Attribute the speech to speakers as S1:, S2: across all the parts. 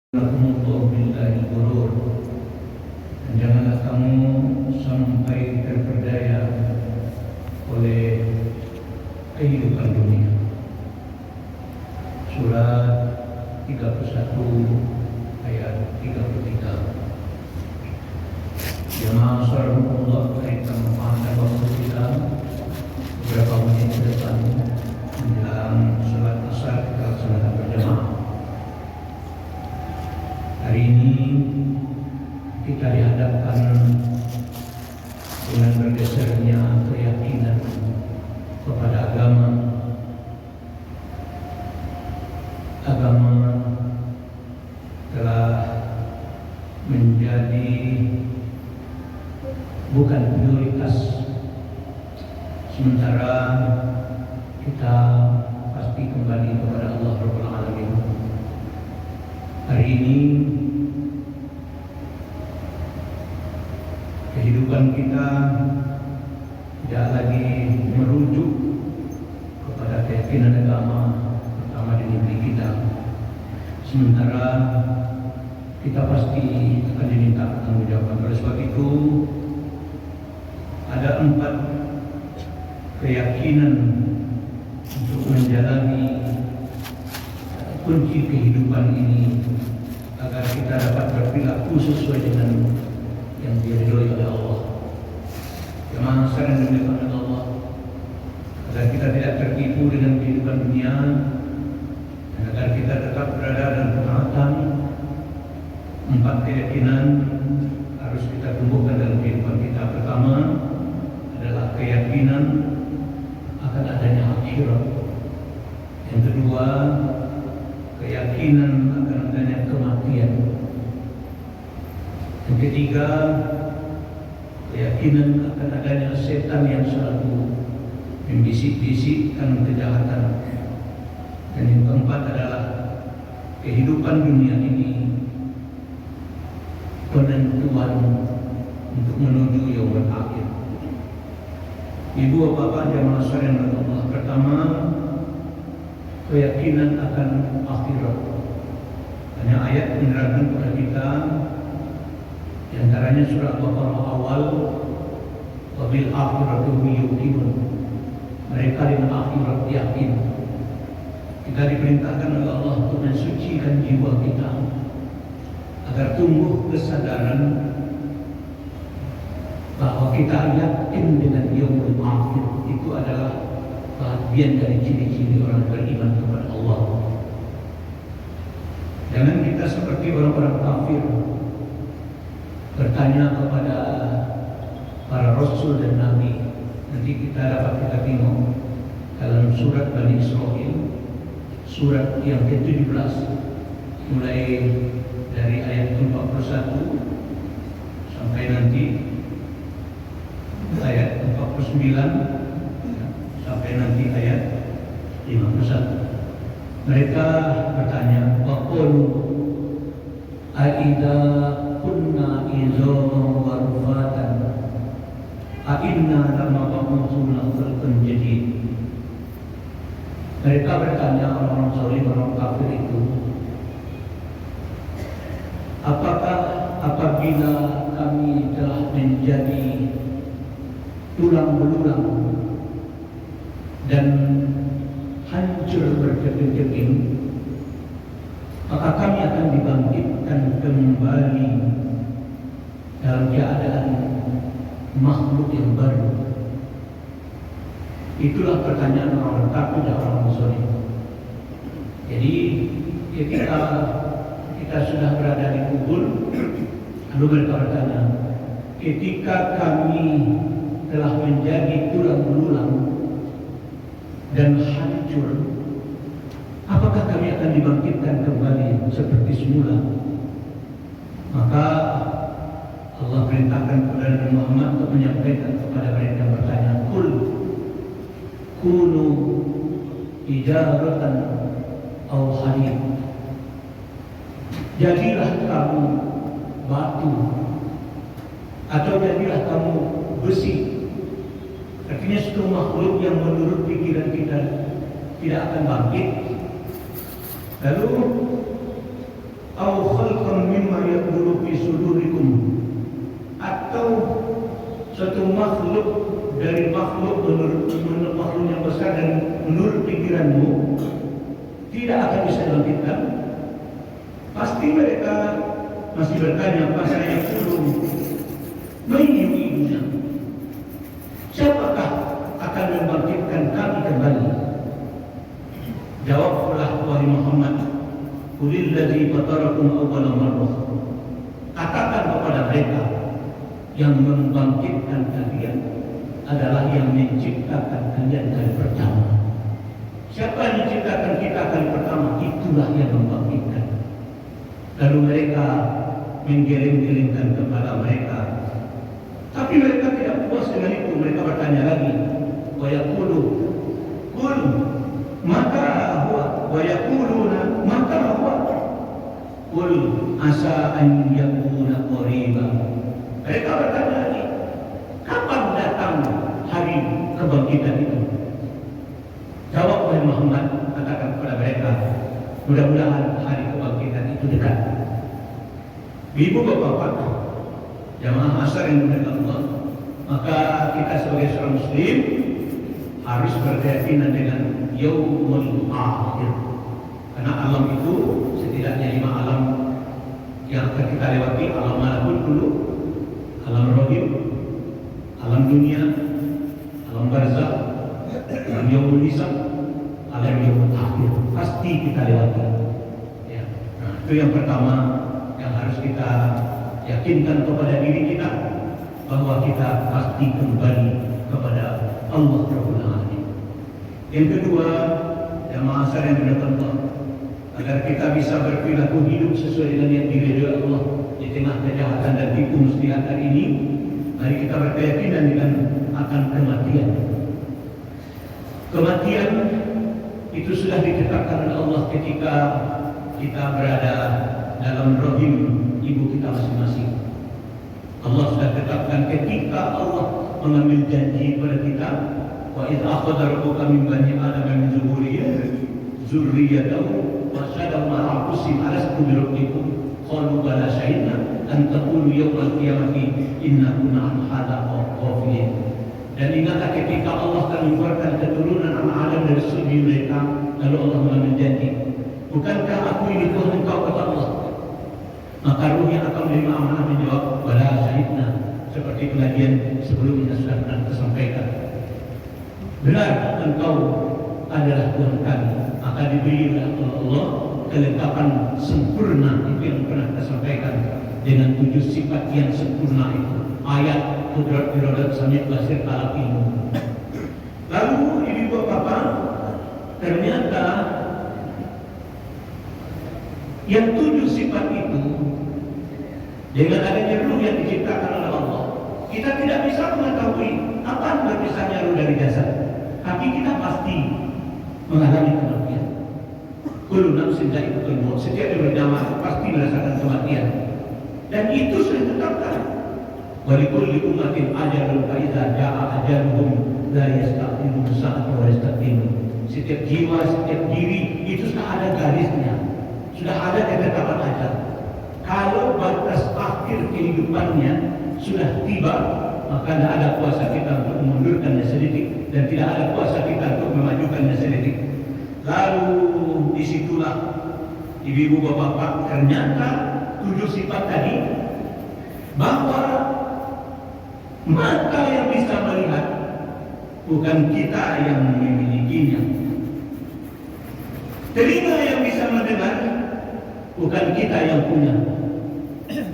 S1: Lakumullah billahi ghurur. Dan janganlah kamu sampai terperdaya oleh kehidupan dunia. Surat 31 ayat 33. Jemaah salamullah, kita memanfaatkan waktu kita beberapa menit ke depan menjelang salat asar kita laksanakan berjamaah. Hari ini kita dihadapkan dengan bergesernya keyakinan kepada agama telah menjadi bukan prioritas, sementara kita pasti kembali kepada Allah Rabbul Alamin. Hari ini kehidupan kita tidak lagi merujuk kepada keyakinan agama, terutama di negeri kita. Sementara kita pasti akan diminta pertanggungjawaban. Oleh sebab itu, ada 4 keyakinan untuk menjalani kunci kehidupan ini agar kita dapat berperilaku sesuai dengan yang diridhoi oleh Allah. Jemaah sekalian dimuliakan Allah, agar kita tidak tertipu dengan kehidupan dunia dan agar kita tetap berada dalam ketaatan. 4 keyakinan harus kita tumbuhkan dalam kehidupan kita. Pertama adalah keyakinan akan adanya akhirat. Yang kedua, keyakinan akan adanya kematian. Yang ketiga, keyakinan akan adanya setan yang selalu membisik-bisikkan kejahatan. Dan yang keempat adalah kehidupan dunia ini penentuan untuk menuju yaumul akhir. Ibu bapak jamaah sekalian Allah, pertama keyakinan akan akhirat. Hanya ayat menerangkan kepada kita, di antaranya surah Al-Baqarah awal, wabil akhirati hum yuqinun. Mereka dengan akhirat yakin. Kita diperintahkan oleh Allah untuk mensucikan jiwa kita agar tumbuh kesadaran bahwa kita yakin dengan yaumul akhir. Itu adalah bagian dari ciri-ciri orang beriman kepada Allah. Jangan kita seperti orang-orang kafir bertanya kepada para rasul dan nabi. Nanti kita dapat tengok dalam surat Bani Israil, surat yang ke-17, mulai dari ayat 41 sampai nanti ayat 49 sampai nanti ayat 51. Mereka bertanya, waqulu aida kunna izaman wa rufatan a inna lamab'utsuna khalqan jadid. Mereka bertanya, orang-orang zalim, orang kafir itu, apakah apabila kami telah menjadi tulang belulang dan hancur berkeping-keping, maka kami akan dibangkitkan kembali dalam keadaan makhluk yang baru. Itulah pertanyaan orang kafir dan orang zalim. Jadi ketika kita sudah berada di kubur, lalu mereka bertanya, ketika kami telah menjadi tulang belulang dan hancur, apakah kami akan dibangkitkan kembali seperti semula? Maka Allah perintahkan kepada Nabi Muhammad untuk menyampaikan kepada mereka yang bertanya, Qul kunu ijaratan aw hadid. Jadilah kamu batu atau jadilah kamu besi. Artinya satu makhluk yang menurut pikiran kita tidak akan bangkit. Lalu aw khalqan mimma yaqulu fi sudurikum, atau satu makhluk dari makhluk menurut makhluk yang besar dan menurut pikiranmu tidak akan bisa dibangkitkan. Pasti mereka masih bertanya, apa saya belum menyuinya, siapakah akan membangkitkan kami kembali? Jawablah wahai Muhammad, qulil ladzi fatarakum awwala marrah, katakan kepada mereka, yang membangkitkan kalian adalah yang menciptakan kalian kali pertama. Siapa yang menciptakan kita kali pertama, itulah yang membangkitkan. Lalu mereka menggeleng-gelengkan kepala mereka, tapi mereka tidak puas dengan itu. Mereka bertanya lagi, wa yaqulu qul mata huwa, wa yaquluna mata huwa qul asa an yakuna qariba. Mereka bertanya lagi, kapan datang hari kebangkitan itu? Jawab oleh Muhammad, katakan kepada mereka, mudah-mudahan hari kebangkitan itu dekat. Ibu bapak, jamaah asar yang dimuliakan Allah, maka kita sebagai seorang muslim harus berkeyakinan dengan yaumul akhir. Karena alam itu setidaknya 5 alam yang akan kita lewati: alam malakut dulu, alam rohim, alam dunia, alam barzakh, alam yaumul hisab, alam yaumul akhir. Pasti kita lewati. Ya. Nah, itu yang pertama yang harus kita yakinkan kepada diri kita, bahwa kita pasti kembali kepada Allah Rabbul Alamin. Yang kedua, jamaah asar yang dimuliakan Allah, agar kita bisa berperilaku hidup sesuai dengan yang diridhoi Allah di tengah kejahatan dan tipu muslihat hari ini, mari kita berkeyakinan dengan akan kematian. Kematian itu sudah ditetapkan oleh Allah ketika kita berada dalam rahim ibu kita masing-masing. Allah sudah tetapkan ketika Allah mengambil janji kepada kita, wa idz akhadha rabbuka min bani adama min zuhurihim dzurriyyatahum wa syahidahum ala anfusihim alastu bi rabbikum qalu bala syahidna an taqulu yawmal qiyamati inna kunna an hadza ghafilin. Dan ingatlah ketika Allah akan mengeluarkan keturunan anak Adam dari sulbi mereka, lalu Allah mengambil janji, bukankah aku ini Tuhan engkau, kata Allah? Maka ruh yang akan menerima amanah menjawab, bala syahidna, seperti pengajian sebelumnya sudah pernah tersampaikan. Benar, engkau adalah Tuhan kami. Maka diberi oleh Allah kelengkapan sempurna, itu yang pernah tersampaikan, dengan 7 sifat yang sempurna itu. Ayat, kudrat, iradat, samit, basir, alat, ilmu. Lalu ibu bapak, ternyata yang 7 sifat itu, dengan adanya ruh yang diciptakan oleh Allah, kita tidak bisa mengetahui apa berpisahnya ruh dari jasad, tapi kita pasti mengalami kematian. Kullu nafsin dha'iqatul maut, setiap yang bernyawa pasti merasakan kematian, dan itu sudah ditetapkan. Wa likulli ummatin ajalun fa idza jaa ajaluhum la yasta'khiruna sa'atan wa la yastaqdimun. Setiap jiwa, setiap diri itu sudah ada garisnya, sudah ada ketetapan ajal. Kalau batas akhir kehidupannya sudah tiba, maka tidak ada kuasa kita untuk memundurkannya sedikit, dan tidak ada kuasa kita untuk memajukannya sedikit. Lalu disitulah ibu-ibu bapak, ternyata 7 sifat tadi, bahwa mata yang bisa melihat bukan kita yang memilikinya, telinga yang bisa mendengar bukan kita yang punya,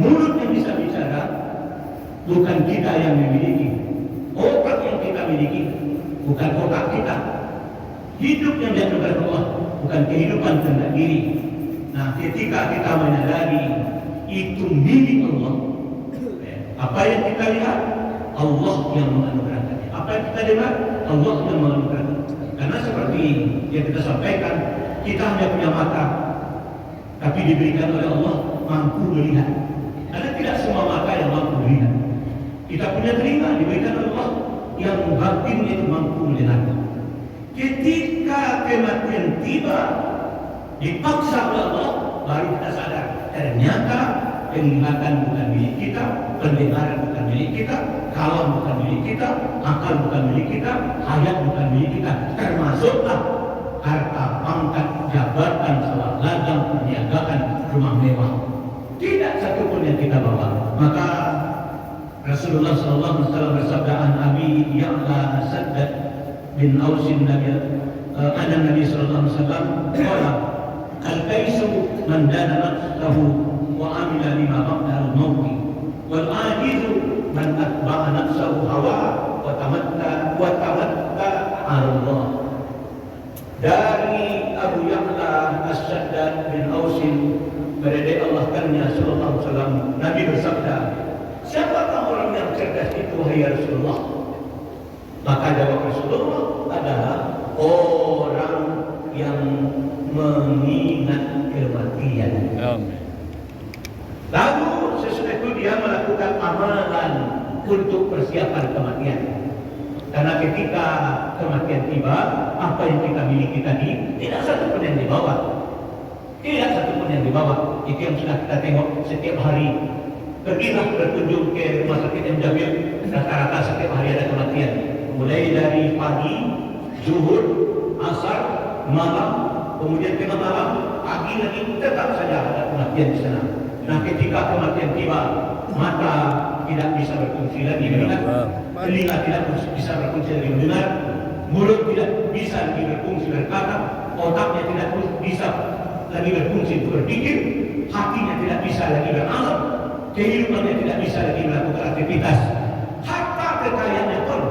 S1: mulut yang bisa bicara bukan kita yang memiliki, otak yang kita miliki bukan otak kita, hidup yang diaturkan Allah bukan kehidupan kehendak diri. Nah, ketika kita menyadari itu milik Allah, apa yang kita lihat Allah yang menganugerahkannya, apa yang kita dengar Allah yang menganugerahkannya. Karena seperti yang kita sampaikan, kita hanya punya mata, tapi diberikan oleh Allah mampu melihat. Karena tidak semua mata yang mampu melihat. Kita punya telinga, diberikan oleh Allah yang batin itu mampu melihat. Ketika kematian tiba, dipaksa oleh Allah, baru kita sadar Ternyata penglihatan bukan milik kita, pendengaran bukan milik kita, kalam bukan milik kita, akal bukan milik kita, hayat bukan milik kita, termasuklah harta, pangkat, jabatan, sawah ladang, perniagaan, rumah mewah. Tidak satu pun yang kita bawa. Maka Rasulullah SAW bersabda an Abi Ya'la Saddad bin Ausin Nabi sallallahu alaihi wasallam qala al-kaisu man dana nafsahu wa amila lima ba'da al-maut wal ajizu man atba'a nafsahu hawa wa tamatta Allah. Dari Abu Ya'la As-Saddad bin Ausin, berada Allah kannya sallallahu alaihi wasallam, Nabi bersabda, siapakah orang yang cerdas itu wahai Rasulullah? Maka jawab Rasulullah adalah orang yang mengingat kematian. Lalu sesudah itu dia melakukan amalan untuk persiapan kematian. Karena ketika kematian tiba, apa yang kita miliki tadi tidak satu pun yang dibawa. Tidak satu pun yang dibawa. Itu yang sudah kita tengok setiap hari. Pergilah berkunjung ke rumah sakit M. Jamil, rata-rata setiap hari ada kematian. Mulai dari pagi, zuhur, asar, malam, kemudian tengah malam, pagi lagi, tetap saja ada kematian di sana. Nah, ketika kematian tiba, mata tidak bisa berfungsi lagi melihat, telinga tidak bisa berfungsi lagi mendengar, mulut tidak bisa lagi berfungsi berkata, otaknya tidak bisa lagi berfungsi berpikir, hatinya tidak bisa lagi berazam, kehidupannya tidak bisa lagi melakukan aktivitas, harta kekayaannya pun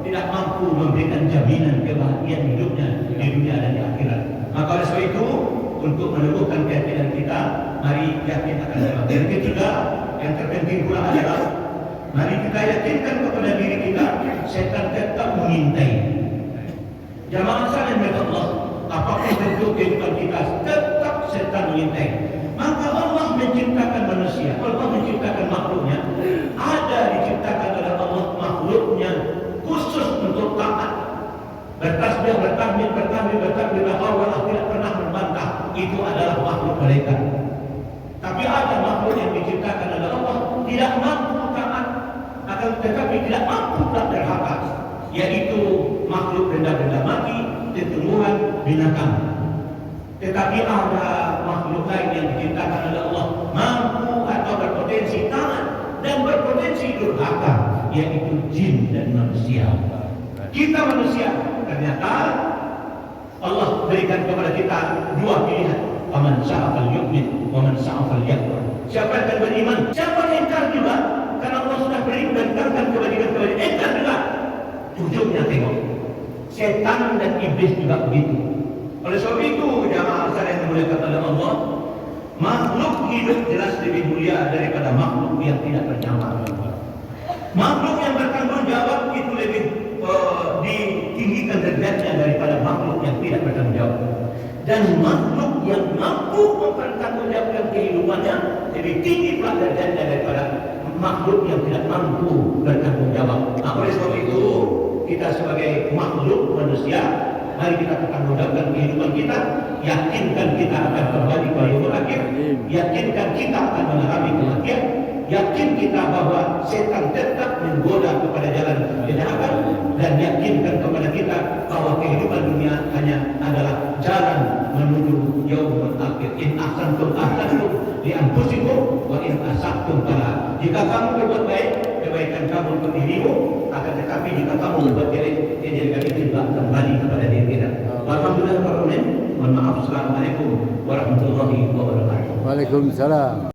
S1: tidak mampu memberikan jaminan kebahagiaan hidupnya di dunia dan di akhirat. Maka oleh sebab itu, untuk menumbuhkan keyakinan kita, mari yakin akan kematian. Yang ketiga, yang terpenting pula adalah mari kita yakinkan kepada diri kita, setan tetap mengintai. Jamaah sekalian oleh Allah, apapun bentuk kehidupan kita, tetap setan mengintai. Maka Allah menciptakan manusia, Allah menciptakan makhluknya, ada diciptakan oleh Allah makhluknya khusus untuk taat, bertasbih, bertakbir, Allah tidak pernah membantah. Itu adalah makhluk mereka. Tapi ada makhluk yang diciptakan oleh Allah tidak mampu taat, akan tetapi tidak mampu tak derhaka, yaitu makhluk benda-benda mati, tumbuhan, binatang. Tetapi ada makhluk lain yang diciptakan oleh Allah mampu atau berpotensi taat dan berpotensi durhaka, yaitu jin dan manusia. Kita manusia ternyata Allah berikan kepada kita dua pilihan. Faman syaa falyu'min wa man syaa falyakfur. Siapa yang akan beriman, siapa yang ingkar juga, karena Allah sudah berikan kewajiban kepada ingkar juga. Ujungnya tengok, setan dan iblis juga begitu. Oleh sebab itu, jamaah sekalian yang dimuliakan oleh Allah, makhluk hidup jelas lebih mulia daripada makhluk yang tidak bernyawa. Makhluk yang bertanggung jawab itu lebih ditinggikan derajatnya daripada makhluk yang tidak bertanggung jawab. Dan makhluk yang mampu mempertanggungjawabkan kehidupannya lebih tinggi pula derajatnya daripada makhluk yang tidak mampu bertanggung jawab. Nah, oleh sebab itu, kita sebagai makhluk manusia, mari kita pertanggungjawabkan kehidupan kita, yakinkan kita akan kembali ke hari akhir, yakinkan kita akan mengalami kematian, yakin kita bahwa setan tetap menggoda kepada jalan kejahatan, dan yakinkan kepada kita bahwa kehidupan dunia hanya adalah jalan menuju yaumul akhir. In ahsantum li anfusikum wa in asa'tum fala. Jika kamu berbuat baik, kebaikan kamu untuk dirimu, akan tetapi jika kamu berbuat jelek, kejelekan itu juga kembali kepada diri kita. Alhamdulillah, mohon maaf. Assalamualaikum warahmatullahi wabarakatuh.
S2: Waalaikumsalam.